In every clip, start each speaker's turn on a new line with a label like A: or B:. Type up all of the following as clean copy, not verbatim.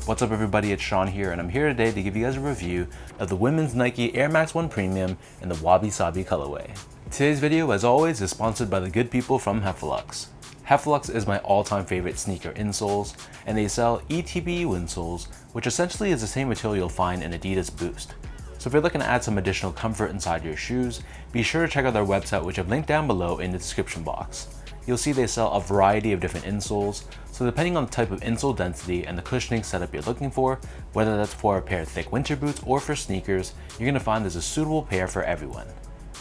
A: What's up everybody, it's Sean here, and I'm here today to give you guys a review of the women's Nike Air Max 1 Premium in the Wabi-Sabi colorway. Today's video, as always, is sponsored by the good people from Heffelux. Heffelux is my all-time favorite sneaker insoles, and they sell ETBU insoles, which essentially is the same material you'll find in Adidas Boost. So if you're looking to add some additional comfort inside your shoes, be sure to check out their website, which I've linked down below in the description box. You'll see they sell a variety of different insoles, so depending on the type of insole density and the cushioning setup you're looking for, whether that's for a pair of thick winter boots or for sneakers, you're going to find there's a suitable pair for everyone.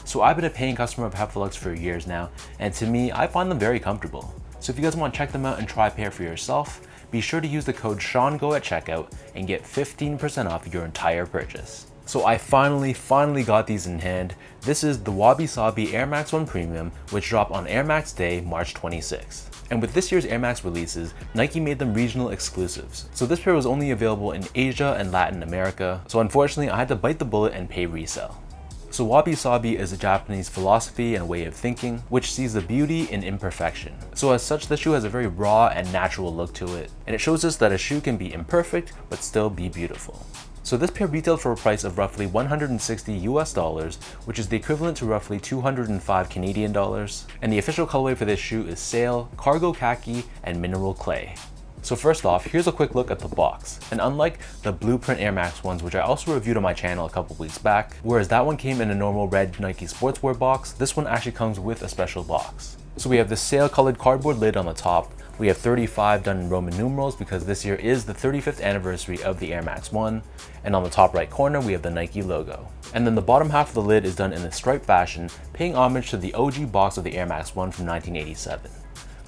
A: So I've been a paying customer of Heffelux for years now, and to me, I find them very comfortable. So if you guys want to check them out and try a pair for yourself, be sure to use the code SEANGO at checkout and get 15% off your entire purchase. So I finally got these in hand. This is the Wabi-Sabi Air Max 1 Premium, which dropped on Air Max Day, March 26th. And with this year's Air Max releases, Nike made them regional exclusives. So this pair was only available in Asia and Latin America, so unfortunately I had to bite the bullet and pay resale. So Wabi-Sabi is a Japanese philosophy and way of thinking, which sees the beauty in imperfection. So as such, the shoe has a very raw and natural look to it, and it shows us that a shoe can be imperfect, but still be beautiful. So this pair retailed for a price of roughly $160 US, which is the equivalent to roughly 205 Canadian dollars. And the official colorway for this shoe is Sail, Cargo Khaki, and Mineral Clay. So first off, here's a quick look at the box. And unlike the Blueprint Air Max ones, which I also reviewed on my channel a couple weeks back, whereas that one came in a normal red Nike sportswear box, this one actually comes with a special box. So we have this sail colored cardboard lid on the top. We have 35 done in Roman numerals because this year is the 35th anniversary of the Air Max 1. And on the top right corner, we have the Nike logo. And then the bottom half of the lid is done in a striped fashion, paying homage to the OG box of the Air Max 1 from 1987.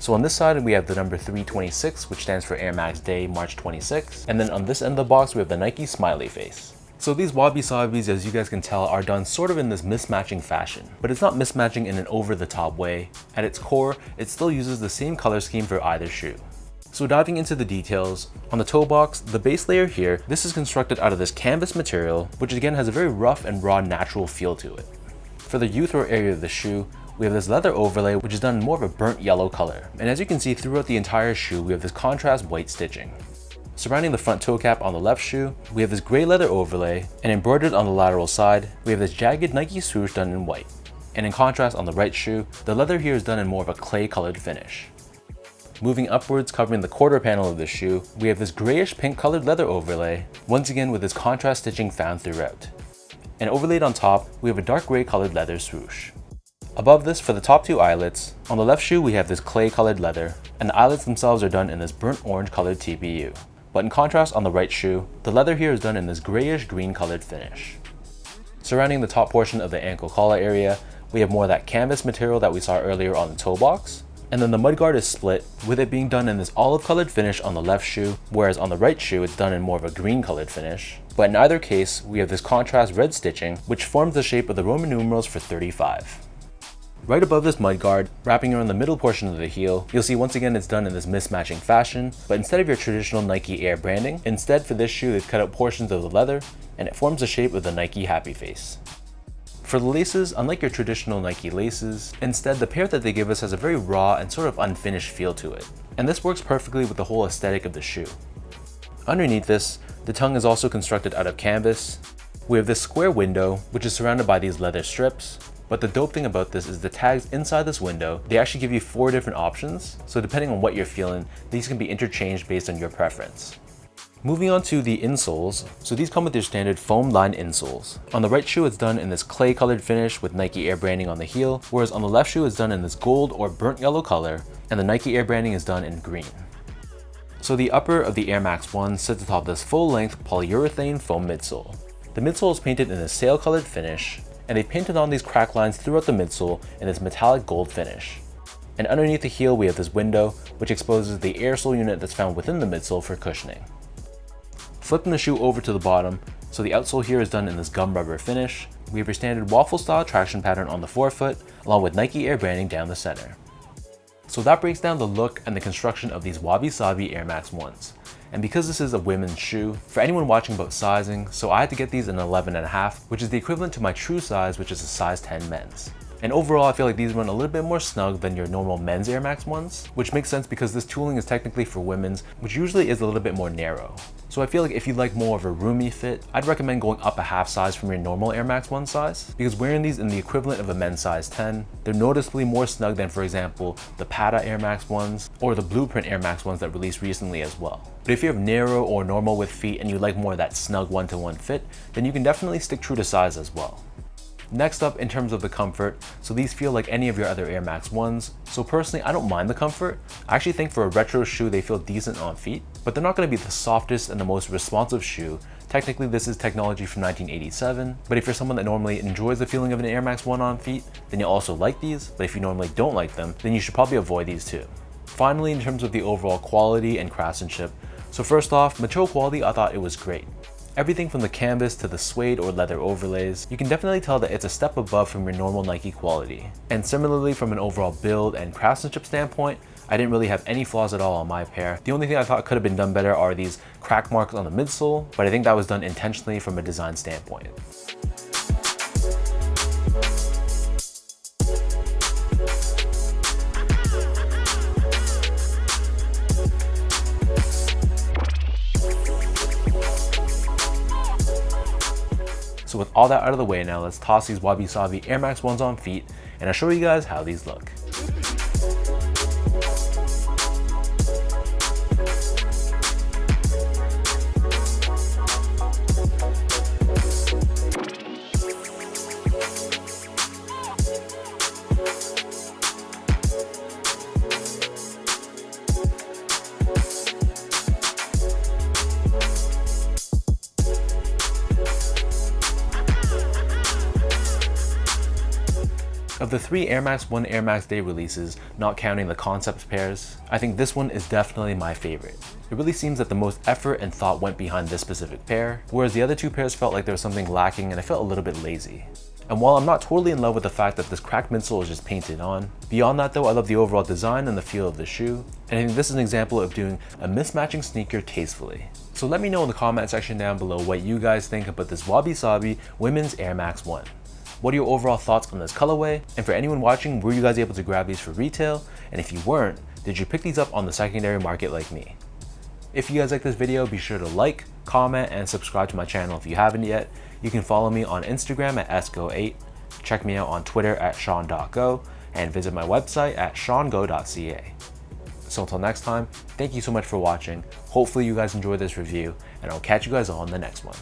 A: So on this side, we have the number 326, which stands for Air Max Day, March 26. And then on this end of the box, we have the Nike smiley face. So these Wabi-Sabis, as you guys can tell, are done sort of in this mismatching fashion, but it's not mismatching in an over-the-top way. At its core, it still uses the same color scheme for either shoe. So diving into the details, on the toe box, the base layer here, this is constructed out of this canvas material, which again has a very rough and raw natural feel to it. For the U-throw area of the shoe, we have this leather overlay, which is done in more of a burnt yellow color. And as you can see throughout the entire shoe, we have this contrast white stitching. Surrounding the front toe cap on the left shoe, we have this gray leather overlay, and embroidered on the lateral side, we have this jagged Nike swoosh done in white. And in contrast on the right shoe, the leather here is done in more of a clay colored finish. Moving upwards, covering the quarter panel of the shoe, we have this grayish pink colored leather overlay, once again with this contrast stitching found throughout. And overlaid on top, we have a dark gray colored leather swoosh. Above this, for the top two eyelets, on the left shoe we have this clay colored leather, and the eyelets themselves are done in this burnt orange colored TPU. But in contrast on the right shoe, the leather here is done in this grayish green colored finish. Surrounding the top portion of the ankle collar area, we have more of that canvas material that we saw earlier on the toe box. And then the mudguard is split, with it being done in this olive colored finish on the left shoe, whereas on the right shoe it's done in more of a green colored finish. But in either case, we have this contrast red stitching, which forms the shape of the Roman numerals for 35. Right above this mudguard, wrapping around the middle portion of the heel, you'll see once again it's done in this mismatching fashion, but instead of your traditional Nike Air branding, instead for this shoe they've cut out portions of the leather, and it forms the shape of the Nike happy face. For the laces, unlike your traditional Nike laces, instead the pair that they give us has a very raw and sort of unfinished feel to it, and this works perfectly with the whole aesthetic of the shoe. Underneath this, the tongue is also constructed out of canvas. We have this square window, which is surrounded by these leather strips. But the dope thing about this is the tags inside this window, they actually give you 4 different options, so depending on what you're feeling, these can be interchanged based on your preference. Moving on to the insoles, so these come with their standard foam lined insoles. On the right shoe it's done in this clay colored finish with Nike Air branding on the heel, whereas on the left shoe it's done in this gold or burnt yellow color, and the Nike Air branding is done in green. So the upper of the Air Max 1 sits atop this full length polyurethane foam midsole. The midsole is painted in a sail colored finish, and they painted on these crack lines throughout the midsole in this metallic gold finish. And underneath the heel we have this window, which exposes the air sole unit that's found within the midsole for cushioning. Flipping the shoe over to the bottom, so the outsole here is done in this gum rubber finish. We have your standard waffle style traction pattern on the forefoot, along with Nike Air branding down the center. So that breaks down the look and the construction of these Wabi-Sabi Air Max 1s. And because this is a women's shoe, for anyone watching about sizing, so I had to get these in 11.5, which is the equivalent to my true size, which is a size 10 men's. And overall, I feel like these run a little bit more snug than your normal men's Air Max ones, which makes sense because this tooling is technically for women's, which usually is a little bit more narrow. So I feel like if you like more of a roomy fit, I'd recommend going up a half size from your normal Air Max 1 size, because wearing these in the equivalent of a men's size 10, they're noticeably more snug than, for example, the Pata Air Max ones or the Blueprint Air Max ones that released recently as well. But if you have narrow or normal width feet and you like more of that snug one-to-one fit, then you can definitely stick true to size as well. Next up, in terms of the comfort, so these feel like any of your other Air Max 1s. So personally, I don't mind the comfort. I actually think for a retro shoe, they feel decent on feet, but they're not going to be the softest and the most responsive shoe. Technically, this is technology from 1987, but if you're someone that normally enjoys the feeling of an Air Max 1 on feet, then you'll also like these, but if you normally don't like them, then you should probably avoid these too. Finally, in terms of the overall quality and craftsmanship, so first off, material quality, I thought it was great. Everything from the canvas to the suede or leather overlays, you can definitely tell that it's a step above from your normal Nike quality. And similarly, from an overall build and craftsmanship standpoint, I didn't really have any flaws at all on my pair. The only thing I thought could have been done better are these crack marks on the midsole, but I think that was done intentionally from a design standpoint. So with all that out of the way now, let's toss these Wabi-Sabi Air Max 1s on feet, and I'll show you guys how these look. Of the 3 Air Max 1 Air Max Day releases, not counting the concept pairs, I think this one is definitely my favorite. It really seems that the most effort and thought went behind this specific pair, whereas the other 2 pairs felt like there was something lacking and I felt a little bit lazy. And while I'm not totally in love with the fact that this cracked midsole is just painted on, beyond that though, I love the overall design and the feel of the shoe, and I think this is an example of doing a mismatching sneaker tastefully. So let me know in the comment section down below what you guys think about this Wabi-Sabi Women's Air Max 1. What are your overall thoughts on this colorway? And for anyone watching, were you guys able to grab these for retail? And if you weren't, did you pick these up on the secondary market like me? If you guys like this video, be sure to like, comment, and subscribe to my channel if you haven't yet. You can follow me on Instagram at sgo8, check me out on Twitter at sean.go, and visit my website at seango.ca. So until next time, thank you so much for watching. Hopefully you guys enjoyed this review, and I'll catch you guys all in the next one.